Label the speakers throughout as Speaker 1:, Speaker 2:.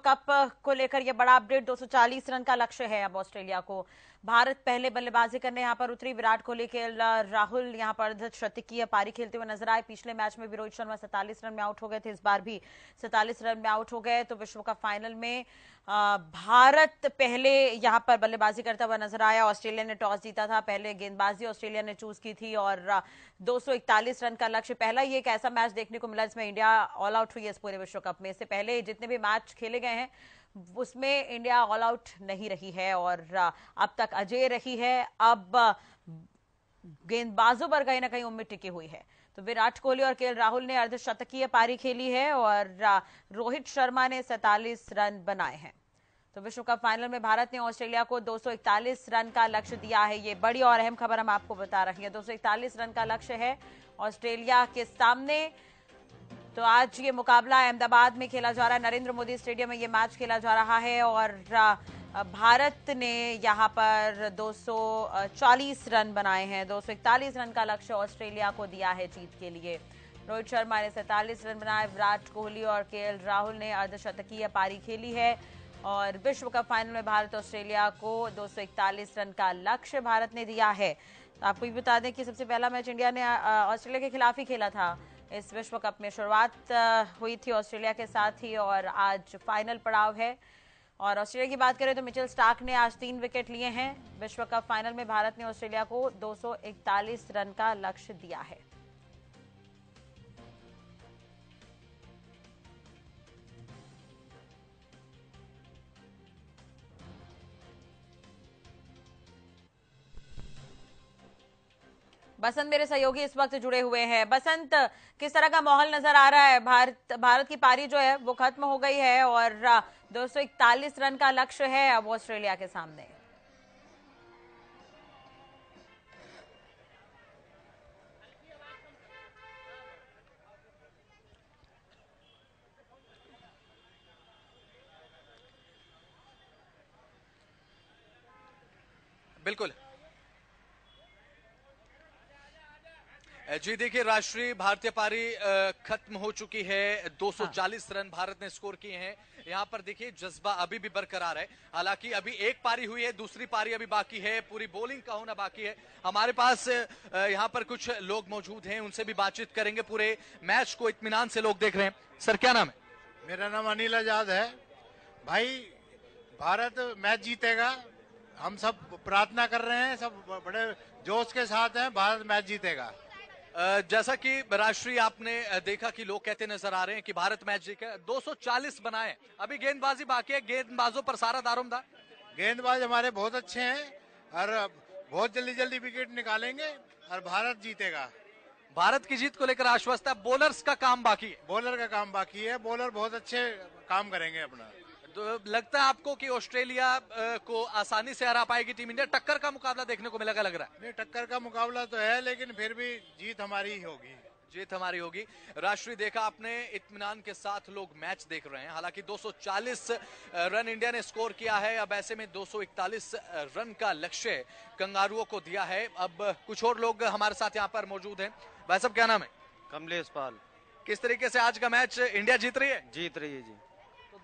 Speaker 1: Cup को लेकर यह बड़ा अपडेट, 240 रन का लक्ष्य है अब ऑस्ट्रेलिया को। भारत पहले बल्लेबाजी करने यहां पर उतरी। विराट कोहली के राहुल यहां पर अर्धशतकीय पारी खेलते हुए नजर आए। पिछले मैच में भी रोहित शर्मा 47 रन में आउट हो गए थे, इस बार भी 47 रन में आउट हो गए। तो विश्व कप फाइनल में भारत पहले यहां पर बल्लेबाजी करता हुआ नजर आया। ऑस्ट्रेलिया ने टॉस जीता था, पहले गेंदबाजी ऑस्ट्रेलिया ने चूज की थी और 241 रन का लक्ष्य। पहला ये एक ऐसा मैच देखने को मिला जिसमें इंडिया ऑल आउट हुई है इस पूरे विश्व कप में। इससे पहले जितने भी मैच खेले गए हैं उसमें इंडिया ऑल आउट नहीं रही है और अब तक अजेय रही है। अब गेंदबाजों पर कहीं ना कहीं उम्मीद टिकी हुई है। तो विराट कोहली और केएल राहुल ने अर्धशतकीय पारी खेली है और रोहित शर्मा ने 47 रन बनाए हैं। तो विश्व कप फाइनल में भारत ने ऑस्ट्रेलिया को 241 रन का लक्ष्य दिया है। ये बड़ी और अहम खबर हम आपको बता रही है। 241 रन का लक्ष्य है ऑस्ट्रेलिया के सामने। तो आज ये मुकाबला अहमदाबाद में खेला जा रहा है, नरेंद्र मोदी स्टेडियम में ये मैच खेला जा रहा है और भारत ने यहां पर 240 रन बनाए हैं। 241 रन का लक्ष्य ऑस्ट्रेलिया को दिया है जीत के लिए। रोहित शर्मा ने 47 रन बनाए। विराट कोहली और केएल राहुल ने अर्धशतकीय पारी खेली है और विश्व कप फाइनल में भारत ऑस्ट्रेलिया को 241 रन का लक्ष्य भारत ने दिया है। तो आपको ये बता दें कि सबसे पहला मैच इंडिया ने ऑस्ट्रेलिया के खिलाफ ही खेला था इस विश्व कप में। शुरुआत हुई थी ऑस्ट्रेलिया के साथ ही और आज फाइनल पड़ाव है। और ऑस्ट्रेलिया की बात करें तो मिचेल स्टार्क ने आज 3 विकेट लिए हैं। विश्व कप फाइनल में भारत ने ऑस्ट्रेलिया को 241 रन का लक्ष्य दिया है। बसंत मेरे सहयोगी इस वक्त जुड़े हुए हैं। बसंत, किस तरह का माहौल नजर आ रहा है? भारत की पारी जो है वो खत्म हो गई है और 241 रन का लक्ष्य है अब ऑस्ट्रेलिया के सामने।
Speaker 2: बिल्कुल जी, देखिए राष्ट्रीय भारतीय पारी खत्म हो चुकी है। 240 रन भारत ने स्कोर किए हैं। यहाँ पर देखिए जज्बा अभी भी बरकरार है। हालांकि अभी एक पारी हुई है, दूसरी पारी अभी बाकी है, पूरी बॉलिंग का होना बाकी है। हमारे पास यहाँ पर कुछ लोग मौजूद हैं, उनसे भी बातचीत करेंगे। पूरे मैच को इत्मीनान से लोग देख रहे हैं। सर क्या नाम है?
Speaker 3: मेरा नाम अनिल आजाद है। भाई भारत मैच जीतेगा, हम सब प्रार्थना कर रहे हैं, सब बड़े जोश के साथ हैं। भारत मैच जीतेगा।
Speaker 2: जैसा कि राष्ट्रीय आपने देखा कि लोग कहते नजर आ रहे हैं कि भारत मैच जीतेगा। 240 बनाए, अभी गेंदबाजी बाकी है, गेंदबाजों पर सारा दारोमदार।
Speaker 3: गेंदबाज हमारे बहुत अच्छे हैं और बहुत जल्दी जल्दी विकेट निकालेंगे और भारत जीतेगा।
Speaker 2: भारत की जीत को लेकर आश्वस्त है। बॉलर्स का काम बाकी है।
Speaker 3: बॉलर का काम बाकी है, बॉलर बहुत अच्छे काम करेंगे अपना।
Speaker 2: तो लगता है आपको कि ऑस्ट्रेलिया को आसानी से हरा पाएगी टीम इंडिया? टक्कर का मुकाबला देखने को मिलेगा लग रहा है।
Speaker 3: नहीं, टक्कर का मुकाबला तो है लेकिन फिर भी जीत हमारी ही होगी।
Speaker 2: जीत हमारी होगी। राष्ट्रीय देखा आपने, इत्मीनान के साथ लोग मैच देख रहे हैं। हालांकि 240 रन इंडिया ने स्कोर किया है। अब ऐसे में 241 रन का लक्ष्य कंगारुओं को दिया है। अब कुछ और लोग हमारे साथ यहाँ पर मौजूद हैं। भाई साहब क्या नाम है?
Speaker 4: कमलेश पाल।
Speaker 2: किस तरीके से आज का मैच इंडिया जीत रही है?
Speaker 4: जीत रही है जी।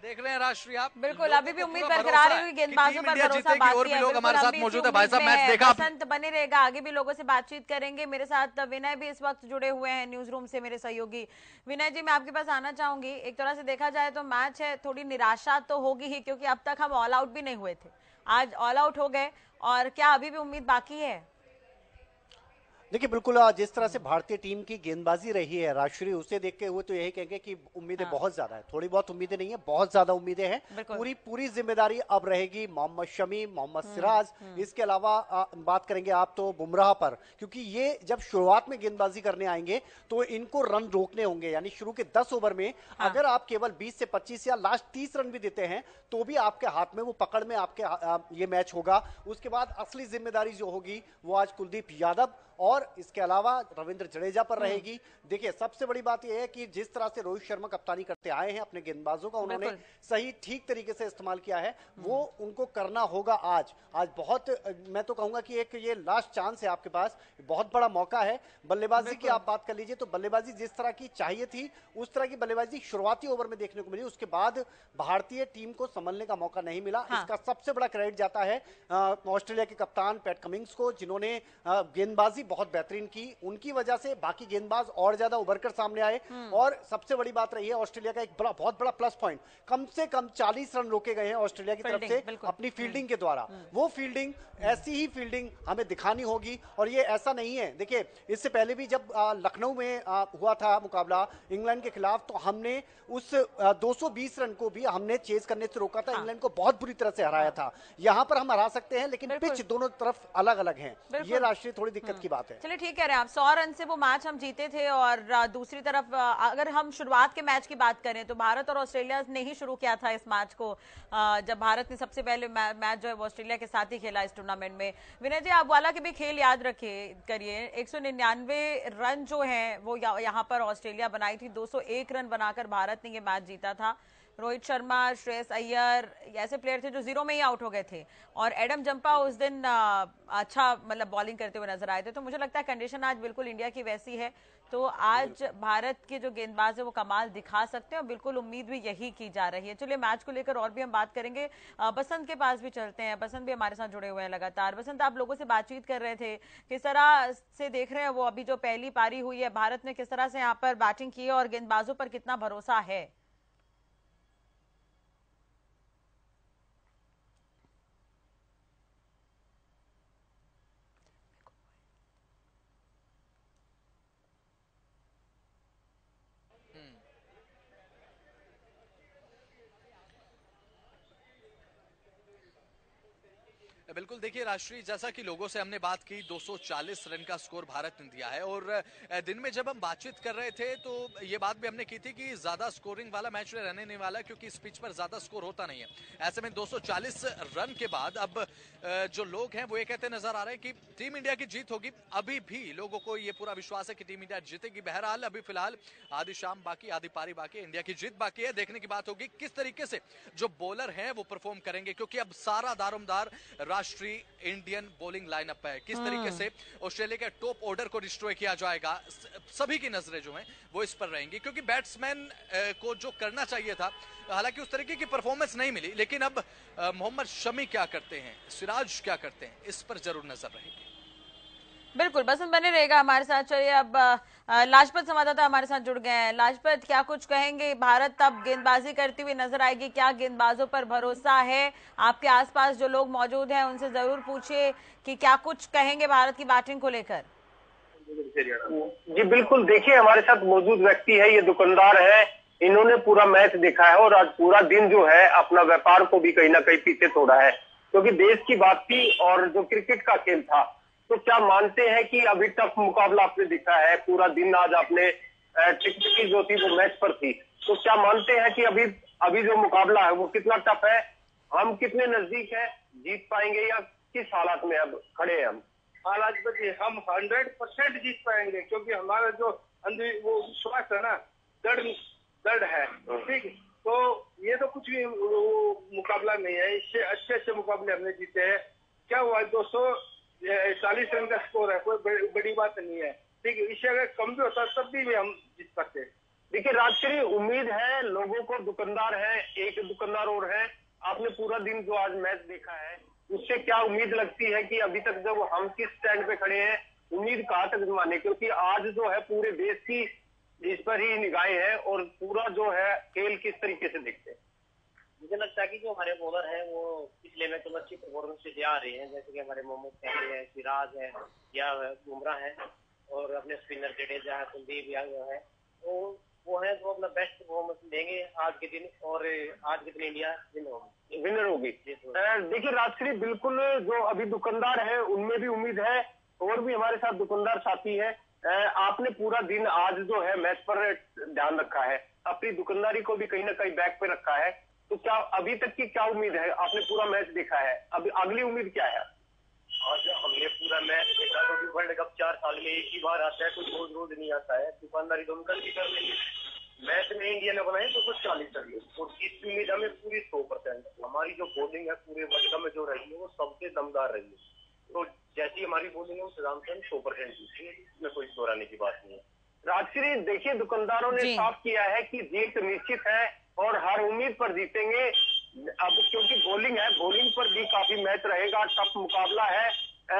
Speaker 2: देख रहे हैं राष्ट्रीय आप।
Speaker 1: बिल्कुल, अभी भी उम्मीद बरकरार है, गेंदबाजों पर भरोसा बाकी
Speaker 2: और भी
Speaker 1: है।
Speaker 2: लोग हमारे साथ मौजूद है। भाई साहब मैच देखा आपने?
Speaker 1: बसंत बने रहेगा, आगे भी लोगों से बातचीत करेंगे। मेरे साथ विनय भी इस वक्त जुड़े हुए हैं न्यूज रूम से, मेरे सहयोगी। विनय जी, मैं आपके पास आना चाहूंगी। एक तरह से देखा जाए तो मैच है, थोड़ी निराशा तो होगी ही क्योंकि अब तक हम ऑल आउट भी नहीं हुए थे, आज ऑल आउट हो गए। और क्या अभी भी उम्मीद बाकी है?
Speaker 5: देखिए बिल्कुल, जिस तरह से भारतीय टीम की गेंदबाजी रही है राष्ट्रीय, उसे देखते हुए तो यही कहेंगे कि उम्मीदें बहुत ज्यादा है। थोड़ी बहुत उम्मीदें नहीं है, बहुत ज्यादा उम्मीदें हैं। पूरी जिम्मेदारी अब रहेगी मोहम्मद शमी, मोहम्मद सिराज, इसके अलावा बात करेंगे आप तो बुमराह पर, क्योंकि ये जब शुरुआत में गेंदबाजी करने आएंगे तो इनको रन रोकने होंगे। यानी शुरू के 10 ओवर में अगर आप केवल 20 से 25 या लास्ट 30 रन भी देते हैं तो भी आपके हाथ में, वो पकड़ में आपके ये मैच होगा। उसके बाद असली जिम्मेदारी जो होगी वो आज कुलदीप यादव और और इसके अलावा रविंद्र जडेजा पर रहेगी। देखिए सबसे बड़ी बात यह है कि जिस तरह से रोहित शर्मा कप्तानी करते आए हैं अपने गेंदबाजों का, उन्होंने सही ठीक तरीके से इस्तेमाल किया है, वो उनको करना होगा आज बहुत। मैं तो कहूंगा कि एक ये लास्ट चांस है आपके पास, बहुत बड़ा मौका है। बल्लेबाजी की आप बात कर लीजिए तो बल्लेबाजी जिस तरह की चाहिए थी उस तरह की बल्लेबाजी शुरुआती ओवर में देखने को मिली, उसके बाद भारतीय टीम को संभलने का मौका नहीं मिला। इसका सबसे बड़ा क्रेडिट जाता है ऑस्ट्रेलिया के कप्तान पैट कमिंग्स को, जिन्होंने गेंदबाजी बहुत बेहतरीन की। उनकी वजह से बाकी गेंदबाज और ज्यादा उभर कर सामने आए। और सबसे बड़ी बात रही है ऑस्ट्रेलिया का एक बहुत बड़ा प्लस पॉइंट, कम से कम 40 रन रोके गए हैं ऑस्ट्रेलिया की तरफ से अपनी फील्डिंग के द्वारा। वो फील्डिंग, ऐसी ही फील्डिंग हमें दिखानी होगी। और ये ऐसा नहीं है, देखिए इससे पहले भी जब लखनऊ में हुआ था मुकाबला इंग्लैंड के खिलाफ, तो हमने उस 220 रन को भी हमने चेज करने से रोका था। इंग्लैंड को बहुत बुरी तरह से हराया था। यहां पर हम हरा सकते हैं, लेकिन पिच दोनों तरफ अलग अलग है। ये राष्ट्रीय थोड़ी दिक्कत की बात है।
Speaker 1: चलिए ठीक है आप, 100 रन से वो मैच हम जीते थे। और दूसरी तरफ अगर हम शुरुआत के मैच की बात करें तो भारत और ऑस्ट्रेलिया ने ही शुरू किया था इस मैच को। जब भारत ने सबसे पहले मैच जो है वो ऑस्ट्रेलिया के साथ ही खेला इस टूर्नामेंट में। विनय जी, आप वाला के भी खेल याद करिए, 199 रन जो है वो यहाँ पर ऑस्ट्रेलिया बनाई थी, 201 रन बनाकर भारत ने ये मैच जीता था। रोहित शर्मा, श्रेयस अय्यर ऐसे प्लेयर थे जो जीरो में ही आउट हो गए थे। और एडम जंपा उस दिन अच्छा मतलब बॉलिंग करते हुए नजर आए थे। तो मुझे लगता है कंडीशन आज बिल्कुल इंडिया की वैसी है, तो आज भारत के जो गेंदबाज है वो कमाल दिखा सकते हैं और बिल्कुल उम्मीद भी यही की जा रही है। चलिए मैच को लेकर और भी हम बात करेंगे। बसंत के पास भी चलते हैं, बसंत भी हमारे साथ जुड़े हुए हैं लगातार। बसंत, आप लोगों से बातचीत कर रहे थे, किस तरह से देख रहे हैं वो अभी जो पहली पारी हुई है, भारत ने किस तरह से यहाँ पर बैटिंग की है और गेंदबाजों पर कितना भरोसा है?
Speaker 2: बिल्कुल, देखिए राष्ट्रीय, जैसा कि लोगों से हमने बात की, 240 रन का स्कोर भारत ने दिया है। और दिन में जब हम बातचीत कर रहे थे तो ये बात भी हमने की थी कि ज्यादा स्कोरिंग वाला मैच रहने नहीं वाला, क्योंकि इस पिच पर ज्यादा स्कोर होता नहीं है। ऐसे में 240 रन के बाद अब जो लोग हैं वो ये कहते नजर आ रहे हैं कि टीम इंडिया की जीत होगी। अभी भी लोगों को ये पूरा विश्वास है कि टीम इंडिया जीतेगी। बहरहाल अभी फिलहाल आधी शाम बाकी, आधी पारी बाकी, इंडिया की जीत बाकी है। देखने की बात होगी किस तरीके से जो बॉलर हैं वो परफॉर्म करेंगे, क्योंकि अब सारा दारोमदार राष्ट्रीय इंडियन बॉलिंग लाइनअप है। किस तरीके से ऑस्ट्रेलिया के टॉप ऑर्डर को डिस्ट्रॉय किया जाएगा, सभी की नजरें जो हैं वो इस पर रहेंगी। क्योंकि बैट्समैन को जो करना चाहिए था, हालांकि उस तरीके की परफॉर्मेंस नहीं मिली, लेकिन अब मोहम्मद शमी क्या करते हैं, सिराज क्या करते हैं, इस पर जरूर नजर रहेगी।
Speaker 1: बिल्कुल, बसंत बने रहेगा हमारे साथ। चलिए अब लाजपत संवाददाता हमारे साथ जुड़ गए हैं। लाजपत, क्या कुछ कहेंगे? भारत अब गेंदबाजी करती हुई नजर आएगी, क्या गेंदबाजों पर भरोसा है? आपके आसपास जो लोग मौजूद हैं उनसे जरूर पूछिए कि क्या कुछ कहेंगे भारत की बैटिंग को लेकर।
Speaker 4: जी बिल्कुल, देखिए हमारे साथ मौजूद व्यक्ति है, ये दुकानदार है, इन्होंने पूरा मैच देखा है और आज पूरा दिन जो है अपना व्यापार को भी कहीं ना कहीं पीछे छोड़ा है, क्योंकि देश की बात थी और जो क्रिकेट का खेल था। तो क्या मानते हैं कि अभी टफ मुकाबला आपने दिखा है, पूरा दिन आज आपने टिकट जो थी वो मैच पर थी, तो क्या मानते हैं कि अभी जो मुकाबला है वो कितना टफ है, हम कितने नजदीक है, जीत पाएंगे या किस हालात में अब खड़े हैं हम?
Speaker 6: हालात बच्चे हम 100% जीत पाएंगे, क्योंकि हमारा जो अंदर वो विश्वास है ना, दृढ़ है, ठीक। तो ये तो कुछ भी मुकाबला नहीं है, इससे अच्छे मुकाबले हमने जीते हैं। क्या हुआ, 240 रन का स्कोर है, कोई बड़ी बात नहीं है, ठीक है। इससे अगर कम भी होता तब भी हम जीत सकते हैं।
Speaker 4: देखिए राजश्री, उम्मीद है लोगों को, दुकानदार है, एक दुकानदार और है, आपने पूरा दिन जो आज मैच देखा है उससे क्या उम्मीद लगती है कि अभी तक जब हम किस स्टैंड पे खड़े हैं, उम्मीद कहाँ तक जमाने, क्योंकि आज जो है पूरे देश की इस पर ही निगाहें हैं और पूरा जो है खेल किस तरीके से देखते हैं?
Speaker 7: मुझे लगता है कि जो हमारे बॉलर हैं वो पिछले मैच में अच्छी परफॉर्मेंस से आ रहे हैं, जैसे कि हमारे मोहम्मद शमी है, सिराज है या बुमराह है, और अपने स्पिनर जडेजा है, कुलदीप यादव है, तो वो है जो अपना बेस्ट परफॉर्मेंस देंगे आज के दिन, और आज के दिन इंडिया
Speaker 4: विनर होगी। देखिए राजश्री, बिल्कुल जो अभी दुकानदार है उनमें भी उम्मीद है, और भी हमारे साथ दुकानदार साथी है। आपने पूरा दिन आज जो है मैच पर ध्यान रखा है, अपनी दुकानदारी को भी कहीं ना कहीं बैक पे रखा है, तो क्या अभी तक की क्या उम्मीद है? आपने पूरा मैच देखा है, अभी अगली उम्मीद क्या है?
Speaker 7: आज हमने पूरा मैच देखा, क्योंकि वर्ल्ड कप 4 साल में एक ही बार आता है, कोई रोज रोज नहीं आता है। दुकानदारी तो हम कल भी कर लेंगे। मैच में इंडिया ने बनाए 240 रन और इस उम्मीद हमें पूरी 100%। हमारी जो बॉलिंग है पूरे वर्ल्ड कप में जो रही है वो सबसे दमदार रही है। तो जैसी हमारी बॉलिंग है उससे 100% जीती है, इसमें कोई दोहराने की बात नहीं है।
Speaker 4: राजश्री, देखिए दुकानदारों ने साफ किया है कि जीत निश्चित है और हर उम्मीद पर जीतेंगे। अब क्योंकि बॉलिंग है, बॉलिंग पर भी काफी मैच रहेगा, टफ मुकाबला है,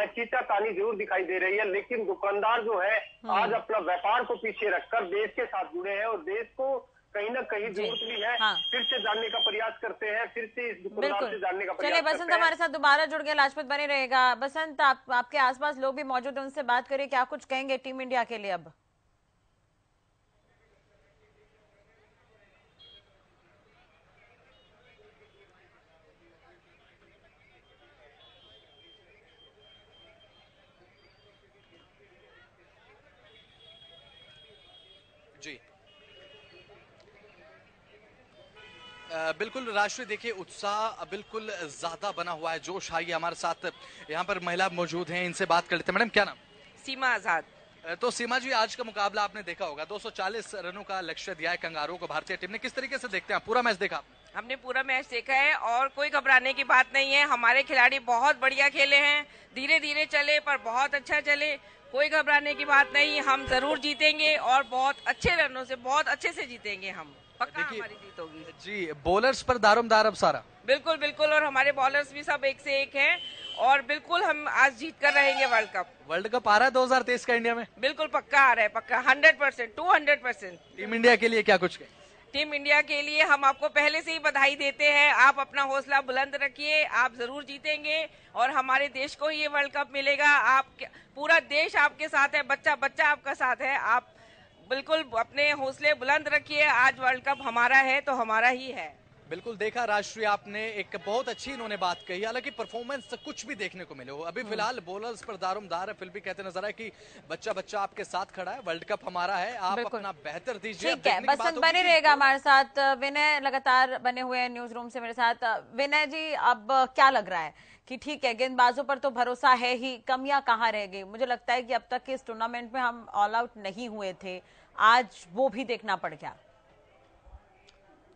Speaker 4: चीता कहानी जरूर दिखाई दे रही है, लेकिन दुकानदार जो है आज अपना व्यापार को पीछे रखकर देश के साथ जुड़े हैं और देश को कहीं ना कहीं जरूरत भी है। फिर से जानने का प्रयास करते हैं, फिर से इस दुकानदार से जानने का प्रयास
Speaker 1: चलिए बसंत हमारे साथ दोबारा जुड़ गए, लाजपत बने रहेगा। बसंत, आपके आसपास लोग भी मौजूद हैं, उनसे बात करिए, क्या कुछ कहेंगे टीम इंडिया के लिए अब?
Speaker 2: जी बिल्कुल राष्ट्रीय, देखिए उत्साह बिल्कुल ज्यादा बना हुआ है, जोश आई है। हमारे साथ यहाँ पर महिला मौजूद हैं, इनसे बात कर लेते हैं। मैडम क्या नाम?
Speaker 8: सीमा आजाद।
Speaker 2: तो सीमा जी, आज का मुकाबला आपने देखा होगा, 240 रनों का लक्ष्य दिया है कंगारू को भारतीय टीम ने, किस तरीके से देखते हैं? पूरा मैच देखा?
Speaker 8: हमने पूरा मैच देखा है और कोई घबराने की बात नहीं है। हमारे खिलाड़ी बहुत बढ़िया खेले हैं, धीरे धीरे चले पर बहुत अच्छा चले, कोई घबराने की बात नहीं। हम जरूर जीतेंगे और बहुत अच्छे रनों से, बहुत अच्छे से जीतेंगे हम, पक्का हमारी जीत होगी।
Speaker 2: जी, बॉलर्स पर दारोमदार अब सारा?
Speaker 8: बिल्कुल बिल्कुल, और हमारे बॉलर्स भी सब एक से एक हैं और बिल्कुल हम आज जीत कर रहेंगे वर्ल्ड कप।
Speaker 2: वर्ल्ड कप आ रहा है 2023 का इंडिया में?
Speaker 8: बिल्कुल पक्का आ रहा है, पक्का 100%, 200%।
Speaker 2: टीम इंडिया के लिए क्या कुछ कहें?
Speaker 8: टीम इंडिया के लिए हम आपको पहले से ही बधाई देते हैं। आप अपना हौसला बुलंद रखिए, आप जरूर जीतेंगे और हमारे देश को ये वर्ल्ड कप मिलेगा। आप पूरा देश आपके साथ है, बच्चा बच्चा आपका साथ है। आप बिल्कुल अपने हौसले बुलंद रखिए, आज वर्ल्ड कप हमारा है तो हमारा ही है।
Speaker 2: बिल्कुल देखा राष्ट्रीय, आपने एक बहुत अच्छी इन्होंने बात कही, हालांकि परफॉर्मेंस कुछ भी देखने को मिले हो अभी फिलहाल बॉलर्स पर दारोमदार है, फिर भी कहते नजर आए कि बच्चा बच्चा आपके साथ खड़ा है, वर्ल्ड कप हमारा है, आप अपना बेहतर दीजिए।
Speaker 1: ठीक है, बसंत बने रहेगा हमारे साथ। विनय लगातार बने हुए हैं न्यूज रूम से मेरे साथ। विनय जी, अब क्या लग रहा है कि ठीक है, गेंदबाजों पर तो भरोसा है ही, कमियां कहाँ रह गई? मुझे लगता है कि अब तक के इस टूर्नामेंट में हम ऑल आउट नहीं हुए थे, आज वो भी देखना पड़ गया।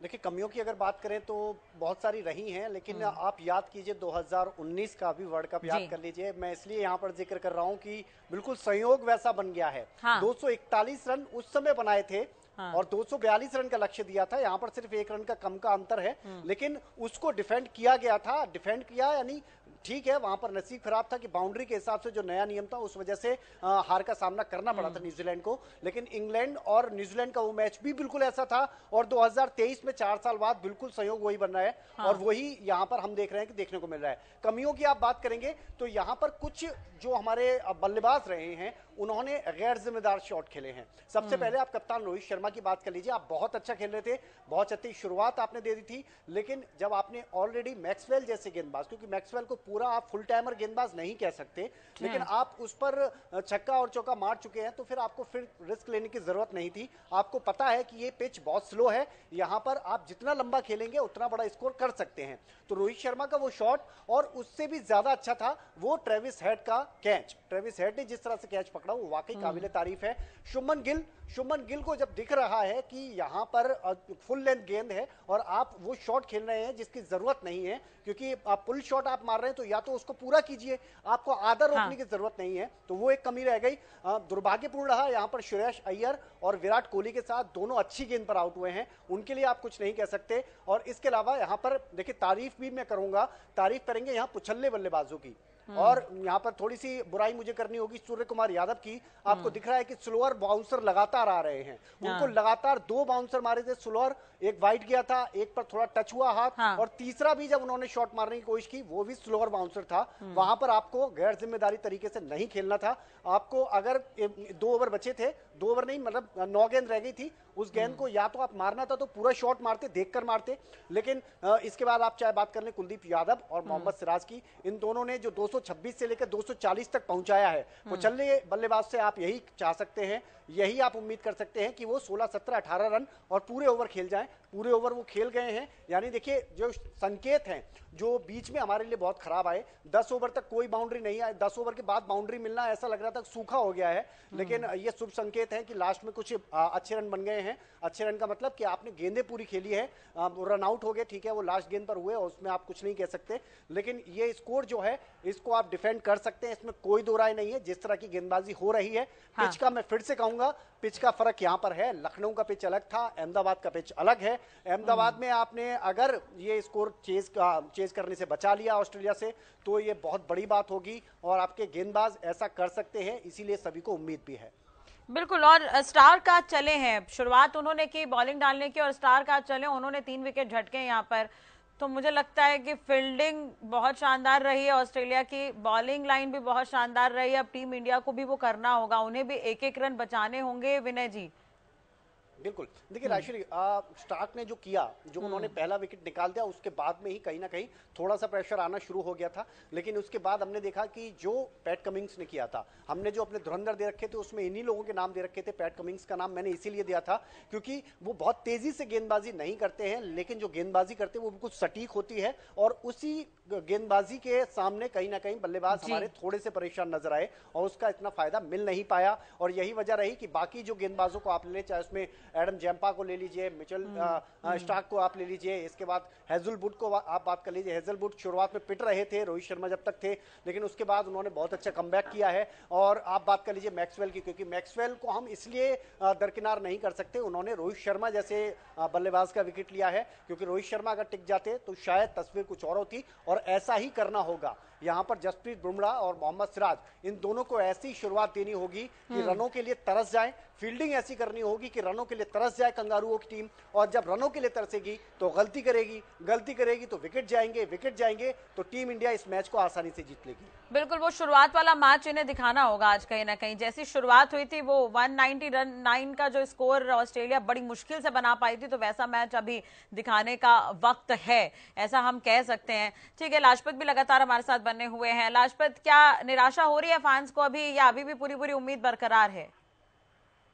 Speaker 5: देखिए, कमियों की अगर बात करें तो बहुत सारी रही हैं, लेकिन आप याद कीजिए 2019 का भी वर्ल्ड कप याद कर लीजिए। मैं इसलिए यहाँ पर जिक्र कर रहा हूँ कि बिल्कुल संयोग वैसा बन गया है। 241 रन उस समय बनाए थे और 242 रन का लक्ष्य दिया था। यहाँ पर सिर्फ 1 रन का कम का अंतर है, लेकिन उसको डिफेंड किया गया था। डिफेंड किया यानी ठीक है, वहां पर नसीब खराब था कि बाउंड्री के हिसाब से जो नया नियम था उस वजह से हार का सामना करना पड़ा था न्यूजीलैंड को। लेकिन इंग्लैंड और न्यूजीलैंड का वो मैच भी बिल्कुल ऐसा था और 2023 में 4 साल बाद बिल्कुल संयोग वही बन रहा है। और वही यहाँ पर हम देख रहे हैं कि देखने को मिल रहा है। कमियों की आप बात करेंगे तो यहाँ पर कुछ जो हमारे बल्लेबाज रहे हैं उन्होंने गैर जिम्मेदार शॉट खेले हैं। सबसे पहले आप कप्तान रोहित शर्मा की बात कर लीजिए, आप बहुत अच्छा खेल रहे थे, बहुत अच्छी शुरुआत आपने दे दी थी, लेकिन जब आपने ऑलरेडी मैक्सवेल जैसे गेंदबाज, क्योंकि मैक्सवेल को पूरा आप फुल टाइमर गेंदबाज नहीं कह सकते, लेकिन आप उस पर छक्का और चौका मार चुके हैं, तो फिर आपको फिर रिस्क लेने की जरूरत नहीं थी। आपको पता है कि ये पिच बहुत स्लो है, यहाँ पर आप जितना लंबा खेलेंगे उतना बड़ा स्कोर कर सकते हैं। तो रोहित शर्मा का वो शॉट और उससे भी ज्यादा अच्छा था वो ट्रेविस हेड का कैच। ट्रेविस हेड ने जिस तरह से कैच पकड़ा वो वाकई काबिले तारीफ है। शुभमन गिल को जब दिख रहा है कि यहाँ पर फुल लेंथ गेंद है और आप वो शॉट खेल रहे हैं जिसकी जरूरत नहीं है, क्योंकि आप पुल शॉट आप मार रहे हैं तो या तो उसको पूरा कीजिए, आपको आधा रोकने की जरूरत नहीं है, तो वो एक कमी रह गई। दुर्भाग्यपूर्ण रहा यहाँ पर श्रेयस अय्यर और विराट कोहली के साथ दोनों अच्छी गेंद पर आउट हुए हैं, उनके लिए आप कुछ नहीं कह सकते। और इसके अलावा यहाँ पर देखिए तारीफ भी मैं करूंगा, तारीफ करेंगे यहाँ पुछल्ले बल्लेबाजों की, और यहाँ पर थोड़ी सी बुराई मुझे करनी होगी सूर्य कुमार यादव की। आपको दिख रहा है कि स्लोअर बाउंसर लगातार आ रहे हैं, उनको लगातार 2 बाउंसर मारे थे स्लोअर, एक वाइड गया था, एक पर थोड़ा टच हुआ हाथ, और तीसरा भी जब उन्होंने शॉट मारने की कोशिश की वो भी स्लोअर बाउंसर था। वहां पर आपको गैर जिम्मेदारी तरीके से नहीं खेलना था। आपको अगर 2 ओवर बचे थे, 2 ओवर नहीं मतलब 9 गेंद रह गई थी, उस गेंद को या तो आप मारना था तो पूरा शॉट मारते, देखकर मारते। लेकिन इसके बाद आप चाहे बात कर लें कुलदीप यादव और मोहम्मद सिराज की, इन दोनों ने जो 226 से लेकर 240 तक पहुंचाया है, पुछल्ले बल्लेबाज से आप यही चाह सकते हैं, यही आप उम्मीद कर सकते हैं कि वो 16, 17, 18 रन और पूरे ओवर खेल जाएं, पूरे ओवर वो खेल गए हैं। यानी देखिए जो संकेत हैं जो बीच में हमारे लिए बहुत खराब आए, 10 ओवर तक कोई बाउंड्री नहीं आई, 10 ओवर के बाद बाउंड्री मिलना ऐसा लग रहा था सूखा हो गया है, लेकिन ये शुभ संकेत है कि लास्ट में कुछ अच्छे रन बन गए हैं। अच्छे रन का मतलब कि आपने गेंदें पूरी खेली है, रन आउट हो गए, ठीक है वो लास्ट गेंद पर हुए और उसमें आप कुछ नहीं कह सकते, लेकिन ये स्कोर जो है इसको आप डिफेंड कर सकते हैं, इसमें कोई दो राय नहीं है। जिस तरह की गेंदबाजी हो रही है, पिच का मैं फिर से कहूंगा, पिच का फर्क यहां पर है। लखनऊ का पिच अलग था, अहमदाबाद का पिच अलग है। अहमदाबाद में आपने अगर ये स्कोर चेज करने से बचा लिया ऑस्ट्रेलिया से तो ये बहुत बड़ी बात होगी और आपके गेंदबाज ऐसा कर सकते हैं, इसीलिए सभी को उम्मीद भी है।
Speaker 1: बिल्कुल, और स्टार का चले हैं, शुरुआत उन्होंने की बॉलिंग डालने की और स्टार का चले, उन्होंने 3 विकेट झटके यहाँ पर। तो मुझे लगता है कि फील्डिंग बहुत शानदार रही है ऑस्ट्रेलिया की, बॉलिंग लाइन भी बहुत शानदार रही है। अब टीम इंडिया को भी वो करना होगा, उन्हें भी एक एक रन बचाने होंगे विनय जी।
Speaker 5: बिल्कुल, देखिए राजश्री, स्टार्क ने जो किया, जो उन्होंने पहला विकेट निकाल दिया, उसके बाद में ही कहीं ना कहीं थोड़ा सा प्रेशर आना शुरू हो गया था, लेकिन उसके बाद हमने देखा कि जो पैट कमिंग्स ने किया था, हमने जो अपने धुरंधर दे रखे थे उसमें इन्हीं लोगों के नाम दे रखे थे। पैट कमिंग्स का नाम मैंने इसीलिए दिया था क्योंकि वो बहुत तेजी से गेंदबाजी नहीं करते हैं, लेकिन जो गेंदबाजी करते हैं वो बिल्कुल सटीक होती है और उसी गेंदबाजी के सामने कहीं ना कहीं बल्लेबाज हमारे थोड़े से परेशान नजर आए और उसका इतना फायदा मिल नहीं पाया। और यही वजह रही कि बाकी जो गेंदबाजों को आप ले, चाहे उसमें एडम जैम्पा को ले लीजिए, मिचेल स्टार्क को आप ले लीजिए, इसके बाद हेजलवुड को आप बात कर लीजिए। हेजलवुड शुरुआत में पिट रहे थे रोहित शर्मा जब तक थे, लेकिन उसके बाद उन्होंने बहुत अच्छा कमबैक किया है। और आप बात कर लीजिए मैक्सवेल की, क्योंकि मैक्सवेल को हम इसलिए दरकिनार नहीं कर सकते, उन्होंने रोहित शर्मा जैसे बल्लेबाज का विकेट लिया है, क्योंकि रोहित शर्मा अगर टिक जाते तो शायद तस्वीर कुछ और होती और ऐसा ही करना होगा। यहां पर जसप्रीत बुमराह और मोहम्मद सिराज, इन दोनों को ऐसी शुरुआत देनी होगी कि रनों के लिए तरस जाए, फील्डिंग ऐसी करनी होगी कि रनों के लिए तरस जाए कंगारुओं की टीम, और जब रनों के लिए तरसेगी तो गलती करेगी तो विकेट जाएंगे तो टीम इंडिया इस मैच को आसानी से जीत लेगी।
Speaker 1: बिल्कुल, वो शुरुआत वाला मैच इन्हें दिखाना होगा आज कहीं ना कहीं। जैसी शुरुआत हुई थी वो 199 का जो स्कोर ऑस्ट्रेलिया बड़ी मुश्किल से बना पाई थी, तो वैसा मैच अभी दिखाने का वक्त है, ऐसा हम कह सकते हैं। ठीक है, लाजपत भी लगातार हमारे साथ बने हुए हैं। लाजपत, क्या निराशा हो रही है फैंस को अभी, या अभी भी पूरी उम्मीद बरकरार है?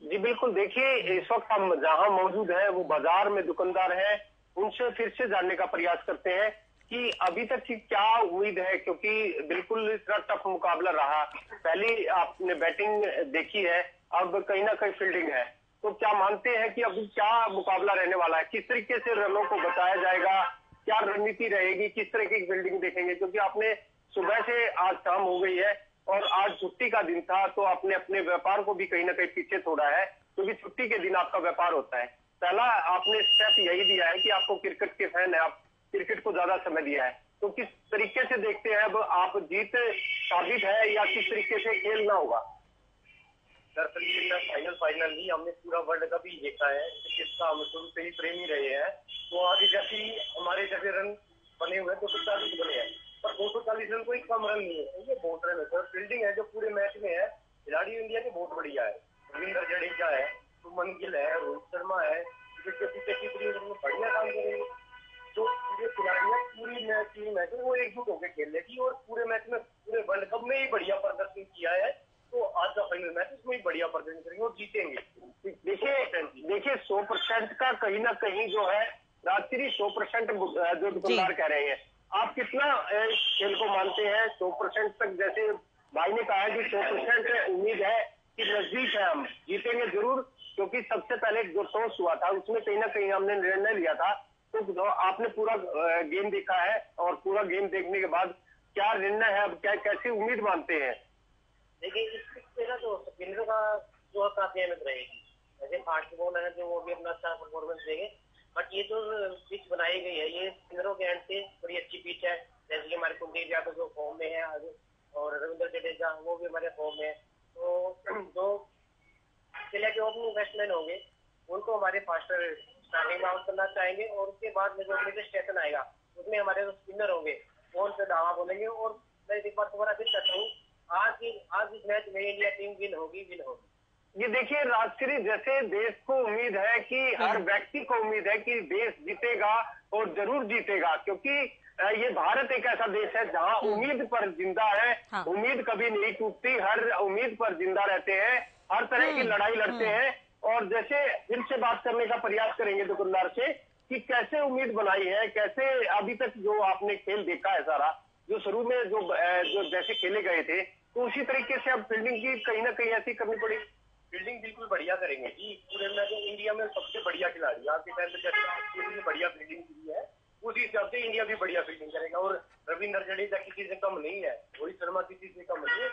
Speaker 4: जी बिल्कुल, देखिए इस वक्त हम जहां मौजूद हैं वो बाजार में दुकानदार हैं, उनसे फिर से जानने का प्रयास करते हैं कि अभी तक की क्या उम्मीद है, क्योंकि बिल्कुल इतना टफ मुकाबला रहा। पहली आपने बैटिंग देखी है, अब कहीं ना कहीं फील्डिंग है, तो क्या मानते हैं कि अभी क्या मुकाबला रहने वाला है, किस तरीके से रनों को बचाया जाएगा, क्या रणनीति रहेगी, किस तरह की फील्डिंग देखेंगे? क्योंकि आपने सुबह से आज शाम हो गई है और आज छुट्टी का दिन था, तो आपने अपने व्यापार को भी कहीं ना कहीं पीछे छोड़ा है, क्योंकि छुट्टी के दिन आपका व्यापार होता है। पहला आपने स्टेप यही दिया है कि आपको क्रिकेट के फैन है, आप क्रिकेट को ज्यादा समय दिया है, तो किस तरीके से देखते हैं अब आप, जीत साबित है या किस तरीके से खेलना होगा?
Speaker 7: दरअसल फाइनल नहीं, हमने पूरा वर्ल्ड कप ही देखा है, जिसका हम शुरू से ही प्रेमी रहे हैं। तो आगे जैसे हमारे जैसे रन बने हुए 240 बने हैं, पर 240 रन कोई कम रन नहीं है, ये बहुत रन है सर। फील्डिंग है जो पूरे मैच में है, खिलाड़ी इंडिया के बहुत बढ़िया है, रविंद्र जडेजा है, शुभमन गिल है, रोहित शर्मा है, जिसके पीछे की बढ़िया काम करेंगे। जो पूरे खिलाड़ी है पूरी मैच टीम है वो एकजुट होकर खेल लेगी और पूरे मैच में, पूरे वर्ल्ड कप में ही बढ़िया प्रदर्शन किया है, तो आज का फाइनल मैच उसमें ही बढ़िया प्रदर्शन करेंगे और जीतेंगे।
Speaker 4: देखिए 100% का कहीं ना कहीं जो है रात्रि 100% जो दुकानदार कह रहे हैं, आप कितना खेल को मानते हैं 100% तक? जैसे भाई ने कहा है कि 100% उम्मीद है कि नजदीक है, हम जीतेंगे जरूर, क्योंकि सबसे पहले जो टॉस हुआ था उसमें कहीं ना कहीं हमने निर्णय लिया था। तो आपने पूरा गेम देखा है और पूरा गेम देखने के बाद क्या निर्णय है, अब क्या कैसी उम्मीद मानते हैं?
Speaker 7: देखिए इस पिच ना तो स्पिनर का जो काफी अहमियत रहेगी, जैसे फास्ट बॉलर है जो वो भी अपना अच्छा परफॉर्मेंस देंगे, बट ये जो पिच बनाई गई है ये स्पिनरों के एंड से बड़ी अच्छी पिच है। जैसे कि हमारे कुलदीप यादव जो फॉर्म में है और रविंद्र जडेजा वो भी हमारे फॉर्म में है, तो जो ऑस्ट्रेलिया के ओपनिंग बैट्समैन होंगे उनको हमारे फास्टर स्टार्टिंग में आउट करना चाहेंगे और उसके बाद में जो मिडिल स्टेशन आएगा उसमें हमारे जो स्पिनर होंगे वो उनसे दावा बोलेंगे। और मैं एक बार दोबारा फिर कहता हूँ, आज इस मैच में इंडिया टीम विन होगी।
Speaker 4: ये देखिए राजश्री, जैसे देश को उम्मीद है कि हर व्यक्ति को उम्मीद है कि देश जीतेगा और जरूर जीतेगा, क्योंकि ये भारत एक ऐसा देश है जहां उम्मीद पर जिंदा है। हाँ। उम्मीद कभी नहीं टूटती, हर उम्मीद पर जिंदा रहते हैं, हर तरह की लड़ाई लड़ते हैं। और जैसे फिर से बात करने का प्रयास करेंगे दुकानदार से कि कैसे उम्मीद बनाई है, कैसे अभी तक जो आपने खेल देखा है सारा, जो शुरू में जो जैसे खेले गए थे, तो उसी तरीके से अब फील्डिंग की कहीं ना कहीं ऐसी करनी पड़ी।
Speaker 7: फील्डिंग बिल्कुल बढ़िया करेंगे जी, पूरे में जो इंडिया में सबसे बढ़िया खिलाड़ी आज के टाइम पे जैसे बढ़िया फील्डिंग की है, उसी हिसाब से इंडिया भी बढ़िया फील्डिंग करेगा। और रविंद्र जडेजा किसी से कम नहीं है, रोहित शर्मा किसी से कम नहीं है।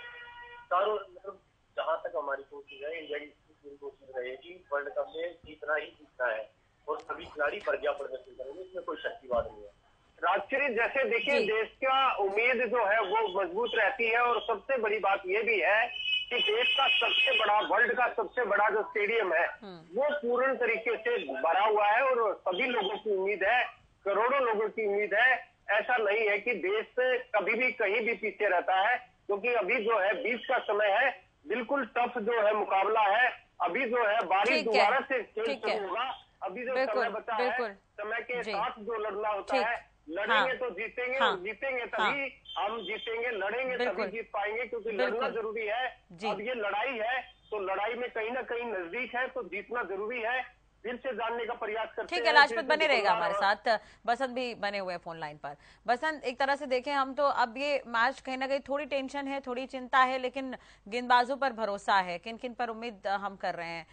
Speaker 7: चारों मतलब जहां तक हमारी कोशिश है, इंडिया की पूरी कोशिश रहेगी वर्ल्ड कप में जीतना ही जीतना है, और सभी खिलाड़ी बढ़िया प्रदर्शन करेंगे, इसमें कोई शक की बात नहीं है।
Speaker 4: राजश्री, जैसे देखिए देश का उम्मीद जो है वो मजबूत रहती है, और सबसे बड़ी बात ये भी है कि देश का सबसे बड़ा, वर्ल्ड का सबसे बड़ा जो स्टेडियम है वो पूर्ण तरीके से भरा हुआ है, और सभी लोगों की उम्मीद है, करोड़ों लोगों की उम्मीद है। ऐसा नहीं है कि देश से कभी भी कहीं भी पीछे रहता है, क्योंकि अभी जो है बीच का समय है, बिल्कुल टफ जो है मुकाबला है। अभी जो है बारिश दोबारा से खेल शुरू होगा, अभी जो समय बचा है, समय के साथ जो लड़ना होता है, लड़ेंगे तो जीतेंगे, और जीतेंगे तभी हम जीतेंगे, लड़ेंगे तभी जीत पाएंगे, क्योंकि लड़ना जरूरी है। अब ये लड़ाई है, तो लड़ाई में कहीं ना कहीं नजदीक है, तो जीतना जरूरी है। दिल से जानने का प्रयास करते हैं।
Speaker 1: ठीक है, लाजपत बने रहेगा हमारे साथ, बसंत भी बने हुए हैं फोन लाइन पर। बसंत, एक तरह से देखें हम तो अब ये मैच कहीं ना कहीं थोड़ी टेंशन है, थोड़ी चिंता है, लेकिन गेंदबाजों पर भरोसा है। किन किन पर उम्मीद हम कर रहे हैं?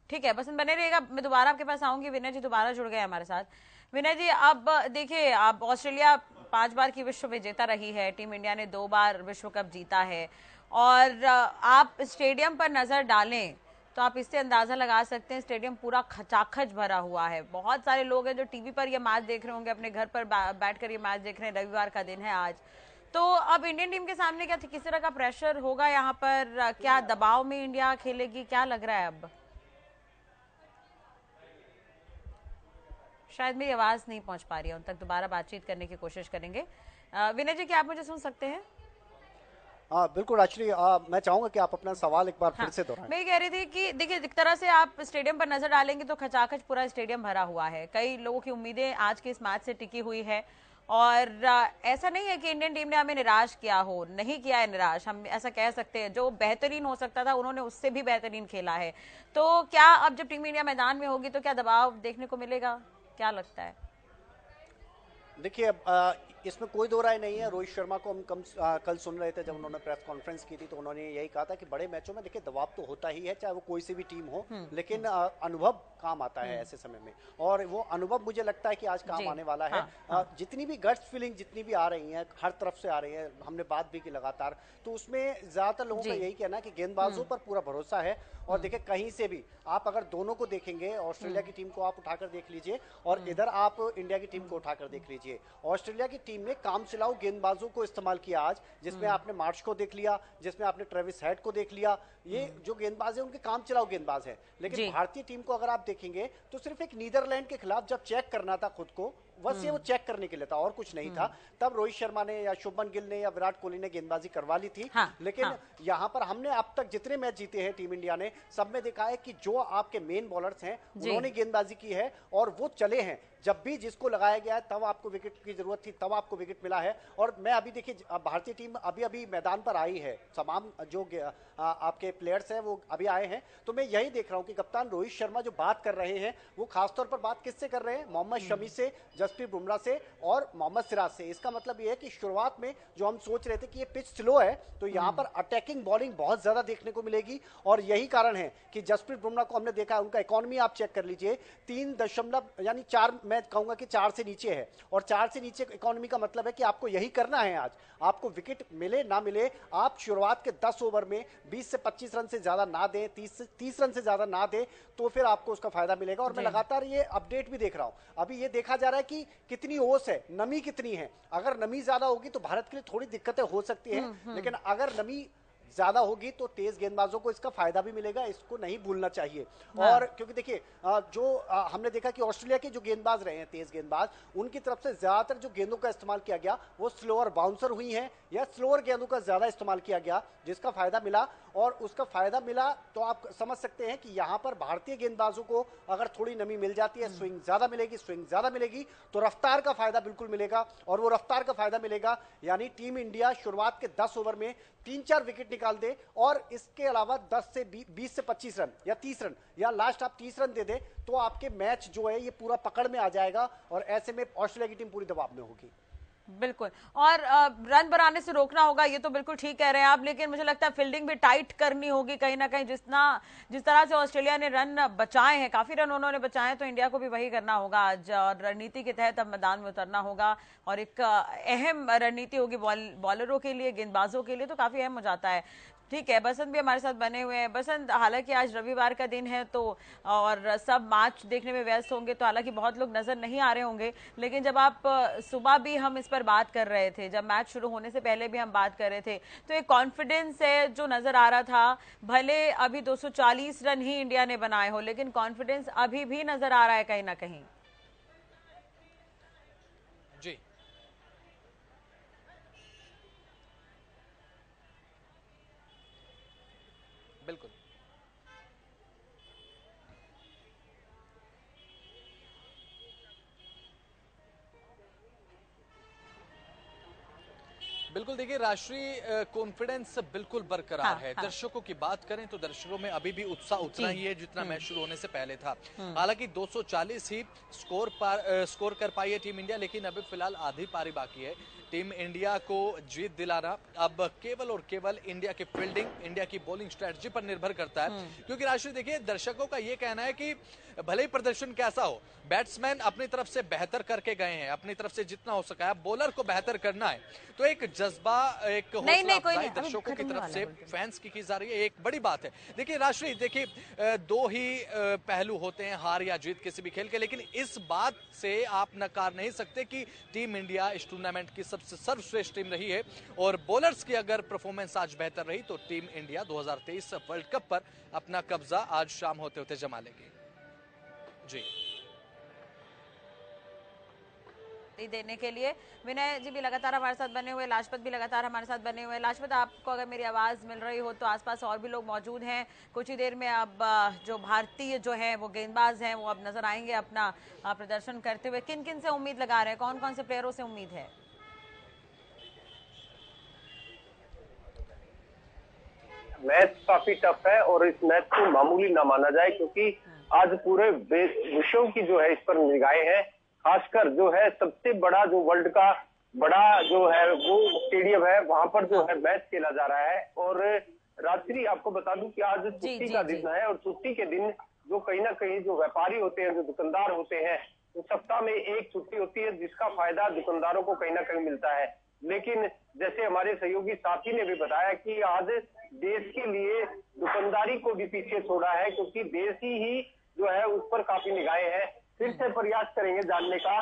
Speaker 1: ठीक है, बसंत बने रहेगा, मैं दोबारा आपके पास आऊंगी। विनय जी दोबारा जुड़ गए हमारे साथ। विनय जी, अब देखिए, अब ऑस्ट्रेलिया 5 बार की विश्व विजेता रही है, टीम इंडिया ने 2 बार विश्व कप जीता है, और आप स्टेडियम पर नजर डालें तो आप इससे अंदाजा लगा सकते हैं स्टेडियम पूरा खचाखच भरा हुआ है। बहुत सारे लोग हैं जो टीवी पर ये मैच देख रहे होंगे, अपने घर पर बैठकर ये मैच देख रहे हैं। रविवार का दिन है आज, तो अब इंडियन टीम के सामने क्या किस तरह का प्रेशर होगा यहाँ पर? क्या दबाव में इंडिया खेलेगी, क्या लग रहा है अब? शायद मेरी आवाज नहीं पहुंच पा रही है उन तक, दोबारा बातचीत करने की कोशिश करेंगे। विनय जी, क्या आप मुझे सुन सकते हैं?
Speaker 5: बिल्कुल राजश्री, मैं चाहूंगा कि आप अपना सवाल एक बार फिर से दोहराएं।
Speaker 1: मैं कह रही थी कि देखिए, एक तरह से आप स्टेडियम पर नजर डालेंगे तो खचाखच पूरा स्टेडियम भरा हुआ है। कई लोगों की उम्मीदें आज के इस मैच से टिकी हुई है, और ऐसा नहीं है कि इंडियन टीम ने हमें निराश किया हो, नहीं किया है निराश, हम ऐसा कह सकते हैं। जो बेहतरीन हो सकता था उन्होंने उससे भी बेहतरीन खेला है। तो क्या अब जब टीम इंडिया मैदान में होगी तो क्या दबाव देखने को मिलेगा, क्या लगता है?
Speaker 5: देखिए, इसमें कोई दो राय नहीं है। रोहित शर्मा को हम कल सुन रहे थे जब उन्होंने प्रेस कॉन्फ्रेंस की थी, तो उन्होंने यही कहा था कि बड़े मैचों में देखिए दबाव तो होता ही है, चाहे वो कोई सी भी टीम हो, लेकिन अनुभव काम आता है ऐसे समय में, और वो अनुभव मुझे लगता है कि आज काम आने वाला है। जितनी भी गट्स फीलिंग जितनी भी आ रही हैं, हर तरफ से आ रही है, हमने बात भी की लगातार, तो उसमें ज्यादातर लोगों का यही कहना है कि गेंदबाजों पर पूरा भरोसा है। और देखिए, कहीं से भी आप अगर दोनों को देखेंगे, ऑस्ट्रेलिया की टीम को आप उठाकर देख लीजिए और इधर आप इंडिया की टीम को उठाकर देख लीजिए। ऑस्ट्रेलिया की टीम ने काम चलाऊ गेंदबाजों को इस्तेमाल किया आज, जिसमें आपने मार्श को देख लिया, जिसमें आपने ट्रेविस हेड को देख लिया। ये जो गेंदबाज है उनके काम चलाऊ गेंदबाज है। लेकिन भारतीय टीम को अगर आप देखेंगे तो सिर्फ एक नीदरलैंड के खिलाफ जब चेक करना था खुद को, बस ये वो चेक करने के लिए था और कुछ नहीं था, तब रोहित शर्मा ने या शुभमन गिल ने या विराट कोहली ने गेंदबाजी करवा ली थी। लेकिन यहाँ पर हमने अब तक जितने मैच जीते हैं टीम इंडिया ने, सब में देखा है कि जो आपके मेन बॉलर्स हैं उन्होंने गेंदबाजी की है और वो चले हैं। जब भी जिसको लगाया गया है तब आपको विकेट की जरूरत थी, तब आपको विकेट मिला है। और मैं अभी देखिए, भारतीय टीम अभी मैदान पर आई है, तमाम जो आपके प्लेयर्स हैं वो अभी आए हैं, तो मैं यही देख रहा हूं कि कप्तान रोहित शर्मा जो बात कर रहे हैं वो खासतौर पर बात किससे कर रहे हैं? मोहम्मद शमी से, जसप्रीत बुमराह से और मोहम्मद सिराज से। इसका मतलब ये है कि शुरुआत में जो हम सोच रहे थे कि ये पिच स्लो है, तो यहाँ पर अटैकिंग बॉलिंग बहुत ज्यादा देखने को मिलेगी। और यही कारण है कि जसप्रीत बुमराह को हमने देखा, उनका इकोनॉमी आप चेक कर लीजिए, 3.4, मैं कहूंगा कि 4 से नीचे है। और 4 से नीचे इकोनॉमी का मतलब है कि आपको यही करना है आज, आपको विकेट मिले ना मिले, आप शुरुआत के 10 ओवर में 20 से 25 रन से ज्यादा ना दें, 30 रन से ज्यादा ना दें, तो फिर आपको उसका फायदा मिलेगा। और मैं लगातार ये अपडेट भी देख रहा हूं, अभी ये देखा जा रहा है कि कितनी ओस है, नमी कितनी है। अगर नमी ज्यादा होगी तो भारत के लिए थोड़ी दिक्कतें हो सकती है, लेकिन अगर नमी ज्यादा होगी तो तेज गेंदबाजों को इसका फायदा भी मिलेगा, इसको नहीं भूलना चाहिए। और क्योंकि देखिए, जो हमने देखा कि ऑस्ट्रेलिया के जो गेंदबाज रहे हैं, तेज गेंदबाज, उनकी तरफ से ज्यादातर जो गेंदों का इस्तेमाल किया गया वो स्लोअर बाउंसर हुई हैं या स्लोअर गेंदों का ज्यादा इस्तेमाल किया गया, जिसका फायदा मिला। और उसका फायदा मिला तो आप समझ सकते हैं कि यहां पर भारतीय गेंदबाजों को अगर थोड़ी नमी मिल जाती है, स्विंग ज्यादा मिलेगी, तो रफ्तार का फायदा बिल्कुल मिलेगा। और वो रफ्तार का फायदा मिलेगा यानी टीम इंडिया शुरुआत के 10 ओवर में 3-4 विकेट निकाल दे और इसके अलावा 10 से 20 से 25 रन या 30 रन या लास्ट आप 30 रन दे दे तो आपके मैच जो है ये पूरा पकड़ में आ जाएगा और ऐसे में ऑस्ट्रेलिया की टीम पूरी दबाव में होगी।
Speaker 1: बिल्कुल, और रन बनाने से रोकना होगा, ये तो बिल्कुल ठीक कह रहे हैं आप, लेकिन मुझे लगता है फील्डिंग भी टाइट करनी होगी कहीं ना कहीं। जिस तरह से ऑस्ट्रेलिया ने रन बचाए हैं, काफी रन उन्होंने बचाए हैं, तो इंडिया को भी वही करना होगा आज और रणनीति के तहत अब मैदान में उतरना होगा और एक अहम रणनीति होगी बॉलरों के लिए, गेंदबाजों के लिए, तो काफी अहम हो जाता है। ठीक है, बसंत भी हमारे साथ बने हुए हैं। बसंत, हालांकि आज रविवार का दिन है तो और सब मैच देखने में व्यस्त होंगे, तो हालांकि बहुत लोग नजर नहीं आ रहे होंगे, लेकिन जब आप सुबह भी हम इस पर बात कर रहे थे, जब मैच शुरू होने से पहले भी हम बात कर रहे थे, तो एक कॉन्फिडेंस है जो नजर आ रहा था। भले अभी 240 रन ही इंडिया ने बनाए हो, लेकिन कॉन्फिडेंस अभी भी नजर आ रहा है कहीं ना कहीं।
Speaker 2: जी बिल्कुल, बिल्कुल। देखिए, राष्ट्रीय कॉन्फिडेंस बिल्कुल बरकरार है। दर्शकों की बात करें तो दर्शकों में अभी भी उत्साह उतना ही है जितना मैच शुरू होने से पहले था। हालांकि 240 ही स्कोर कर पाई है टीम इंडिया, लेकिन अभी फिलहाल आधी पारी बाकी है। टीम इंडिया को जीत दिलाना अब केवल और केवल इंडिया की फील्डिंग, इंडिया की बॉलिंग स्ट्रेटजी पर निर्भर करता है, क्योंकि राष्ट्रीय देखिए दर्शकों का ये कहना है कि भले ही प्रदर्शन कैसा हो, बैट्समैन अपनी तरफ से बेहतर करके गए हैं, अपनी तरफ से जितना हो सका है, बॉलर को बेहतर करना है, तो एक जज्बा, एक हौसला अफजाई दर्शकों की तरफ से फैंस की जा रही है, एक बड़ी बात है। देखिए राष्ट्रीय, देखिए दो ही पहलू होते हैं, हार या जीत किसी भी खेल के, लेकिन इस बात से आप नकार नहीं सकते कि टीम इंडिया इस टूर्नामेंट की सबसे सर्वश्रेष्ठ टीम रही है और बॉलर्स की अगर परफॉर्मेंस आज बेहतर रही तो टीम इंडिया 2023 वर्ल्ड कप पर अपना कब्जा आज शाम होते होते जमा लेगी। जी,
Speaker 1: देने के लिए विनय जी भी लगातार हमारे साथ बने हुए, लाजपत भी लगातार हमारे साथ बने हुए। लाजपत, आपको अगर मेरी आवाज मिल रही हो तो आसपास और भी लोग मौजूद हैं, कुछ ही देर में अब जो भारतीय जो है वो गेंदबाज हैं वो अब नजर आएंगे अपना प्रदर्शन करते हुए। किन किन से उम्मीद लगा रहे हैं, कौन कौन से प्लेयरों से उम्मीद है?
Speaker 4: मैच काफी टफ है और इस मैच को मामूली ना माना जाए, क्योंकि आज पूरे विश्व की जो है इस पर निगाहें हैं। खासकर जो है सबसे बड़ा जो वर्ल्ड का बड़ा जो है वो स्टेडियम है, वहां पर जो है मैच खेला जा रहा है। और रात्रि आपको बता दूं कि आज छुट्टी का दिन है और छुट्टी के दिन जो कहीं ना कहीं जो व्यापारी होते हैं, जो दुकानदार होते हैं, तो सप्ताह में एक छुट्टी होती है जिसका फायदा दुकानदारों को कहीं ना कहीं मिलता है। लेकिन जैसे हमारे सहयोगी साथी ने भी बताया कि आज देश के लिए दुकानदारी को भी पीछे छोड़ा है, क्योंकि देश ही जो है उस पर काफी निगाहें हैं। फिर से प्रयास करेंगे जानने का,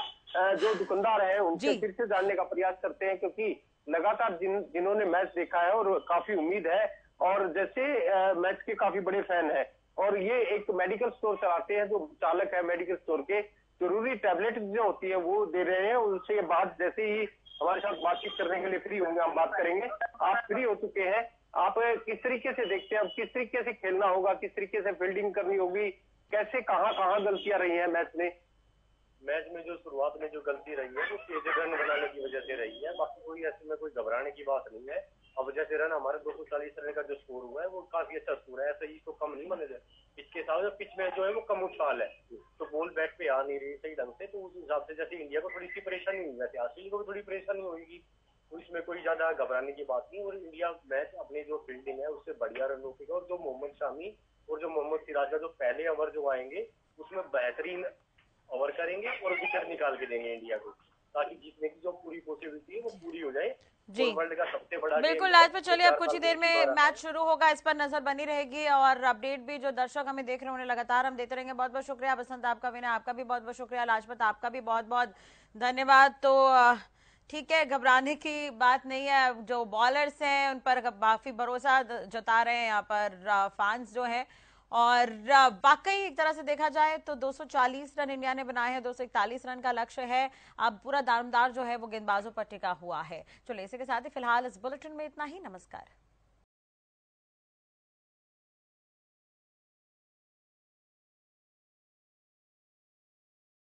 Speaker 4: जो दुकानदार है उनसे फिर से जानने का प्रयास करते हैं, क्योंकि लगातार जिन्होंने मैच देखा है और काफी उम्मीद है, और जैसे मैच के काफी बड़े फैन है और ये एक मेडिकल स्टोर चलाते हैं, जो चालक है मेडिकल स्टोर के, जरूरी टैबलेट जो होती है वो दे रहे हैं। उनसे बात जैसे ही हमारे साथ बातचीत करने के लिए फ्री होंगे, हम बात करेंगे। आप फ्री हो चुके हैं, आप किस तरीके से देखते हैं, अब किस तरीके से खेलना होगा, किस तरीके से फील्डिंग करनी होगी, कैसे कहाँ गलतियां रही हैं मैच में जो शुरुआत में जो गलती रही है वो तेज रन बनाने की वजह से रही है, बाकी कोई ऐसे में कोई घबराने की बात नहीं है। अब जैसे रन हमारे 240 रन का जो स्कोर हुआ है वो काफी अच्छा स्कोर है, ऐसे ही तो कम नहीं माने जाए। इसके साथ पिच में जो है वो कम उछाल है, तो बॉल बैट पे आ नहीं रही सही ढंग से, तो उस हिसाब से जैसे इंडिया को थोड़ी सी परेशानी हुई, वैसे ऑस्ट्रेलिया को भी थोड़ी परेशानी होगी, तो इसमें कोई ज्यादा घबराने की बात नहीं। और इंडिया मैच अपनी जो फील्डिंग है उससे बढ़िया रन रोकेगा, और जो मोहम्मद शामी और जो मोहम्मद सिराज का जो पहले ओवर जो आएंगे उसमें बेहतरीन ओवर करेंगे और विकेट निकाल के देंगे इंडिया को, ताकि जीतने की जो पूरी पॉसिबिलिटी है वो पूरी हो जाए।
Speaker 1: जी,
Speaker 4: वर्ल्ड का सबसे बड़ा
Speaker 1: बिल्कुल लाजपत, चलिए अब कुछ ही देर में मैच शुरू होगा, इस पर नजर बनी रहेगी और अपडेट भी जो दर्शक हमें देख रहे हैं उन्हें लगातार हम देते रहेंगे। बहुत बहुत शुक्रिया बसंत आपका, विनय आपका भी बहुत बहुत शुक्रिया, लाजपत आपका भी बहुत बहुत धन्यवाद। तो ठीक है, घबराने की बात नहीं है, जो बॉलर्स हैं उन पर काफी भरोसा जता रहे हैं यहाँ पर फैंस जो है, और वाकई एक तरह से देखा जाए तो 240 रन इंडिया ने बनाए हैं, 241 रन का लक्ष्य है। अब पूरा दारोमदार जो है वो गेंदबाजों पर टिका हुआ है। चलो इसी के साथ ही फिलहाल इस बुलेटिन में इतना ही। नमस्कार।